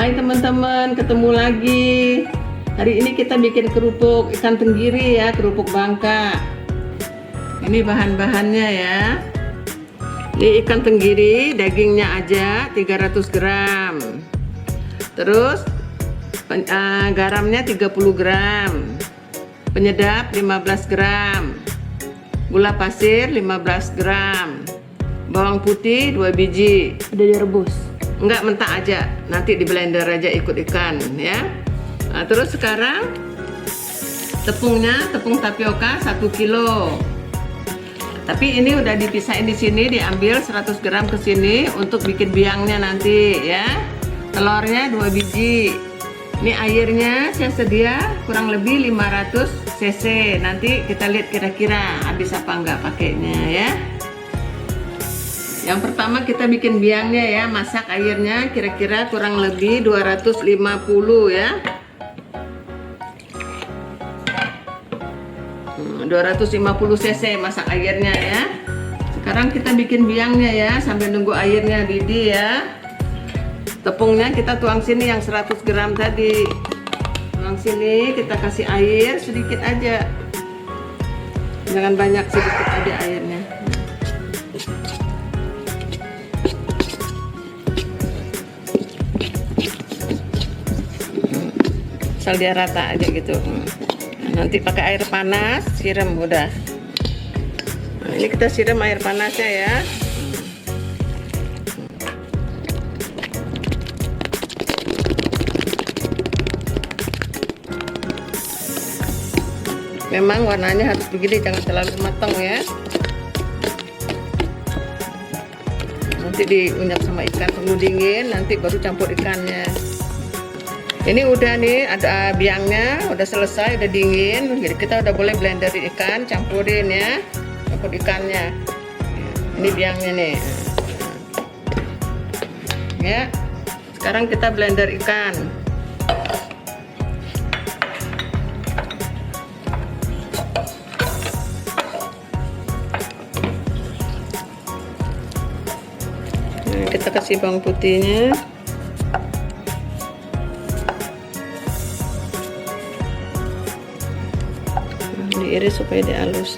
Hai teman-teman, ketemu lagi. Hari ini kita bikin kerupuk ikan tenggiri ya, kerupuk Bangka. Ini bahan-bahannya ya. Ini ikan tenggiri, dagingnya aja 300 gram. Terus garamnya 30 gram. Penyedap 15 gram. Gula pasir 15 gram. Bawang putih 2 biji. Udah direbus? Enggak, mentah aja, nanti di blender aja ikut ikan ya. Nah, terus sekarang tepungnya, tepung tapioka 1 kilo. Tapi ini udah dipisahin di sini, diambil 100 gram ke sini untuk bikin biangnya nanti ya. Telurnya 2 biji. Ini airnya saya sedia kurang lebih 500 cc. Nanti kita lihat kira-kira habis apa enggak pakainya ya. Yang pertama kita bikin biangnya ya, masak airnya kira-kira kurang lebih 250 ya. 250 cc masak airnya ya. Sekarang kita bikin biangnya ya, sambil nunggu airnya didih ya. Tepungnya kita tuang sini yang 100 gram tadi. Tuang sini, kita kasih air sedikit aja. Jangan banyak, sedikit aja airnya. Asal dia rata aja gitu. Nanti pakai air panas, siram udah. Nah, ini kita siram air panasnya ya. Memang warnanya harus begini, jangan terlalu matang ya. Nanti diunyak sama ikan, tunggu dingin, nanti baru campur ikannya. Ini udah nih, ada biangnya, udah selesai, udah dingin. Jadi kita udah boleh blenderin ikan, campurin ya, campur ikannya. Ini biangnya nih. Ya, sekarang kita blender ikan. Nah, kita kasih bawang putihnya. Diiris supaya dia halus.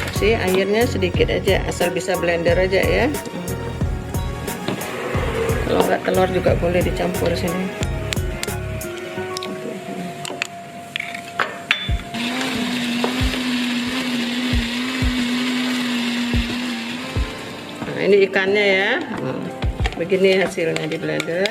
Kasih airnya sedikit aja, asal bisa blender aja ya. Kalau nggak telur juga boleh dicampur sini. Nah, ini ikannya ya. Begini hasilnya di blender.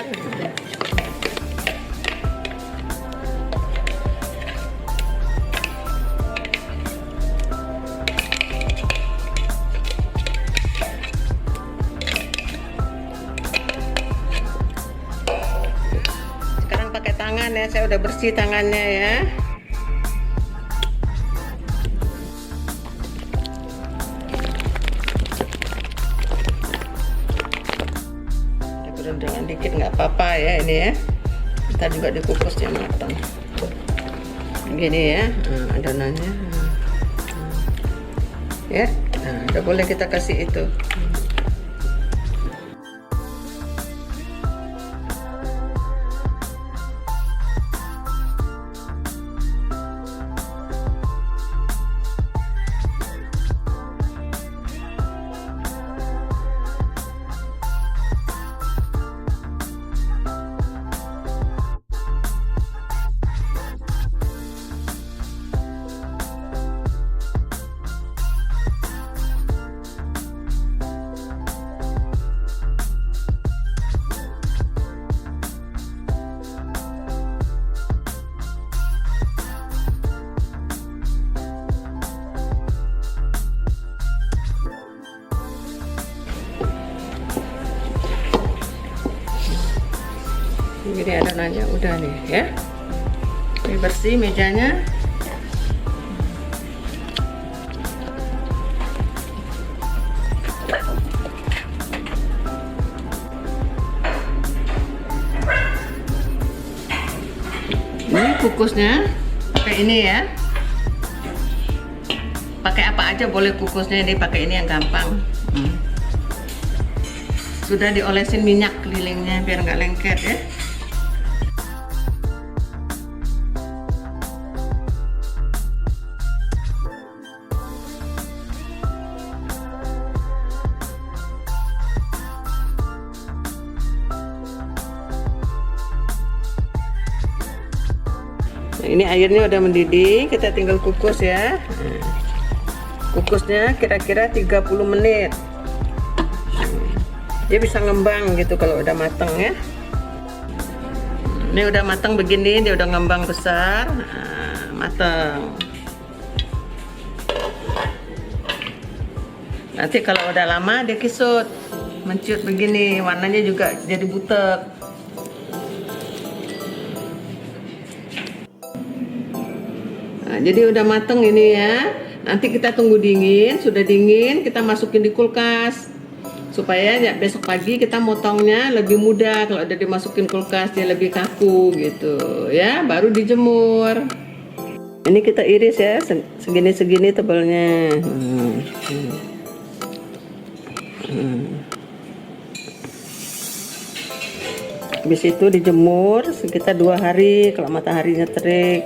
Sekarang pakai tangan ya, saya udah bersih tangannya ya. Jangan dikit nggak apa-apa ya ini ya. Kita juga dikukusnya matang. Begini ya, adonannya. Ya, nah, udah boleh kita kasih itu. Ini adonannya udah nih ya. Ini bersih mejanya. Ini kukusnya pakai ini ya. pakai apa aja boleh kukusnya, ini pakai ini yang gampang. Sudah diolesin minyak kelilingnya biar nggak lengket ya. Nah, ini airnya udah mendidih, kita tinggal kukus ya. Kukusnya kira-kira 30 menit. Dia bisa ngembang gitu kalau udah matang ya. Ini udah matang begini, dia udah ngembang besar. Nah, matang. Nanti kalau udah lama dia kisut, mencut begini, warnanya juga jadi butek. Nah, jadi udah mateng ini ya. Nanti kita tunggu dingin, sudah dingin kita masukin di kulkas supaya ya besok pagi kita motongnya lebih mudah. Kalau udah dimasukin kulkas dia lebih kaku gitu ya, baru dijemur. Ini kita iris ya, segini-segini tebalnya. Habis itu dijemur sekitar 2 hari kalau mataharinya terik,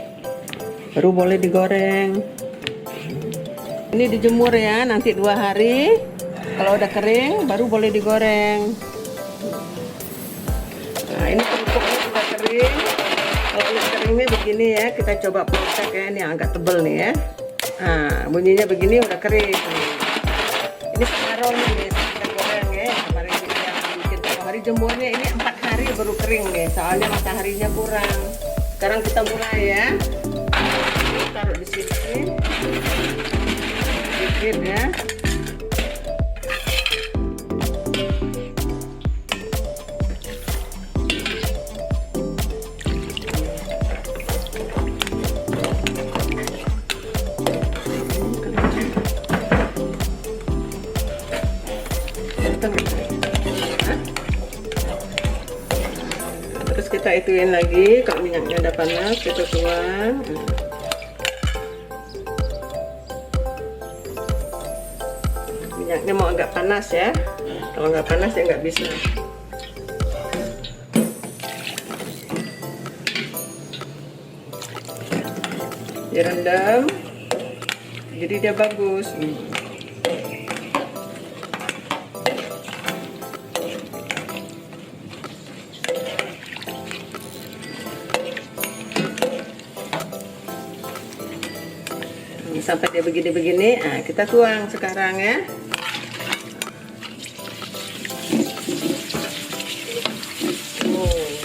baru boleh digoreng. Ini dijemur ya, nanti 2 hari. Kalau udah kering, baru boleh digoreng. Nah, ini kerupuknya sudah kering. Kalau udah keringnya begini ya, kita coba proses ya. Ini agak tebel nih ya. Nah, bunyinya begini udah kering. Ini separuh nih, kita goreng ya. Kemarin yang bikin hari jemurnya ini 4 hari baru kering nih, soalnya mataharinya kurang. Sekarang kita mulai ya. Ini taruh di sini. Sedikit ya. Terus kita ituin lagi, kalau minyaknya udah panas kita tuang. Minyaknya mau agak panas ya, kalau nggak panas ya nggak bisa. Direndam, jadi dia bagus. Sampai dia begini-begini, nah kita tuang sekarang ya.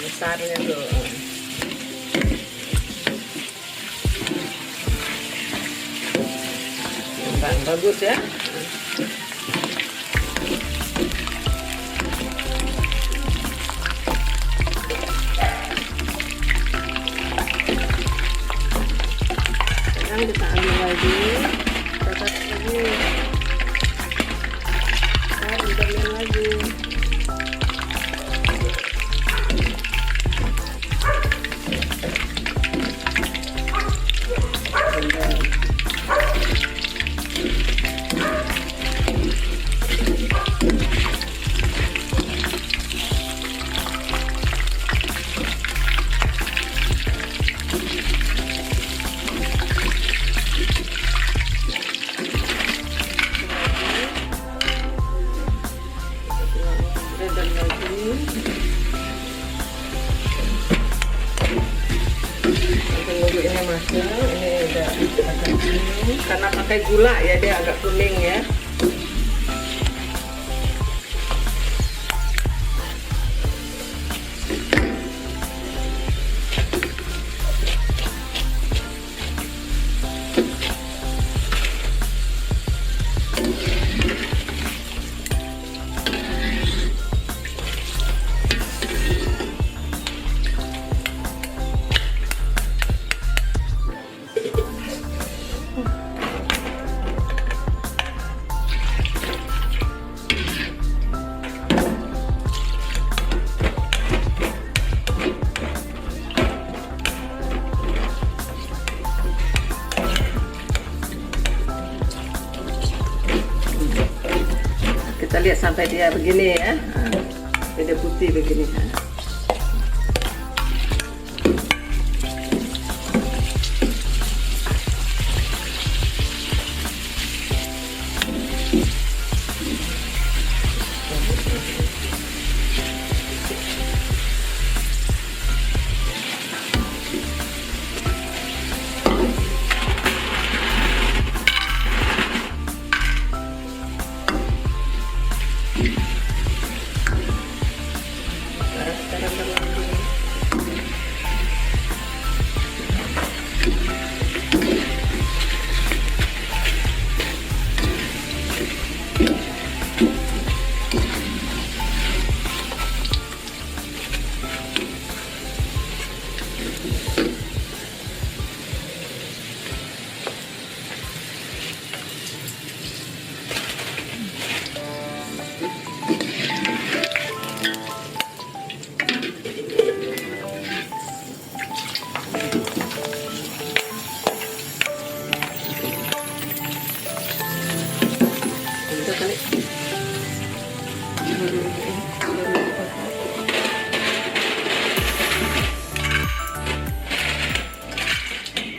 Besarnya tuh. Bagus ya. Sekarang kita ambil lagi, taruh lagi, kita lagi. Tunggu ini masuk, ini udah agak kuning karena pakai gula ya, dia agak kuning ya. lihat sampai dia begini ya. Dia putih begini.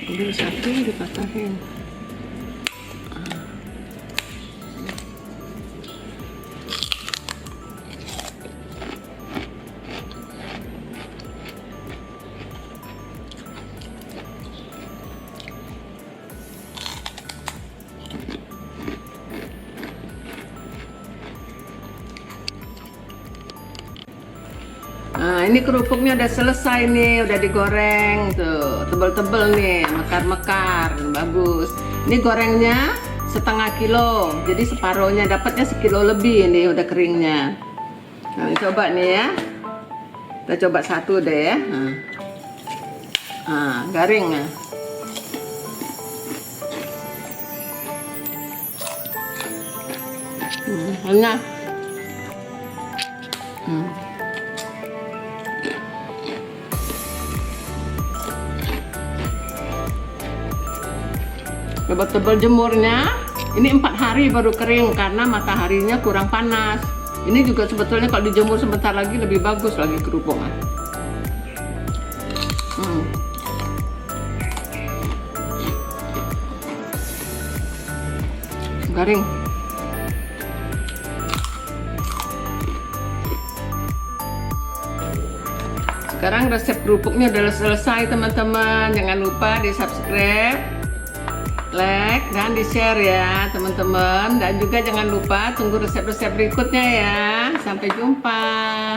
Ambil satu dipatahin. Nah, ini kerupuknya udah selesai nih, udah digoreng tuh, tebel-tebel nih, mekar-mekar, bagus. Ini gorengnya setengah kilo, jadi separohnya dapatnya sekilo lebih ini udah keringnya. Nah, coba nih ya, kita coba satu deh ya. Garing ya. Enak. Tebal-tebal jemurnya, ini 4 hari baru kering karena mataharinya kurang panas. Ini juga sebetulnya kalau dijemur sebentar lagi lebih bagus lagi kerupuknya. Garing. Sekarang resep kerupuknya udah selesai teman-teman. Jangan lupa di subscribe, like, dan di share ya teman-teman. Dan juga jangan lupa tunggu resep-resep berikutnya ya. Sampai jumpa.